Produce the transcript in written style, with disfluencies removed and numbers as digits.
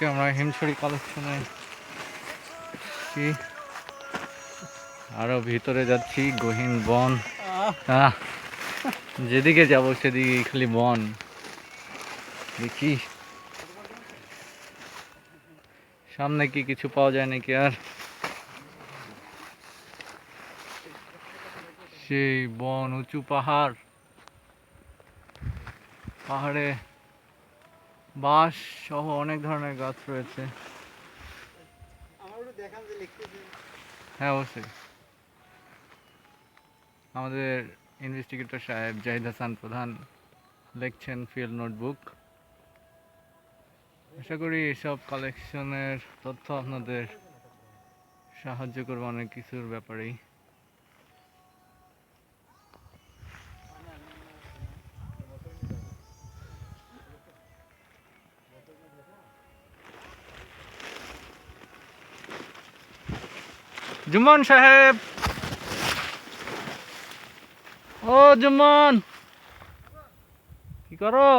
আজকে আমরা হিমছড়ি কালেকশনে আরো ভিতরে যাচ্ছি। গহীন বন, যেদিকে যাব সেদিকে খালি বন। দেখি সামনে কি কিছু পাওয়া যায় নাকি। আর সেই বন, উঁচু পাহাড়, পাহাড়ে বাঁশ সহ অনেক ধরনের গাছ রয়েছে। হ্যাঁ অবশ্যই, আমাদের ইনভেস্টিগেটর সাহেব জাহিদ হাসান প্রধান লিখছেন ফিল্ড নোটবুক। আশা করি এসব কালেকশনের তথ্য আপনাদের সাহায্য করবে অনেক কিছুর ব্যাপারেই। জুম্মান সাহেব, ও জুম্মান, কি করো?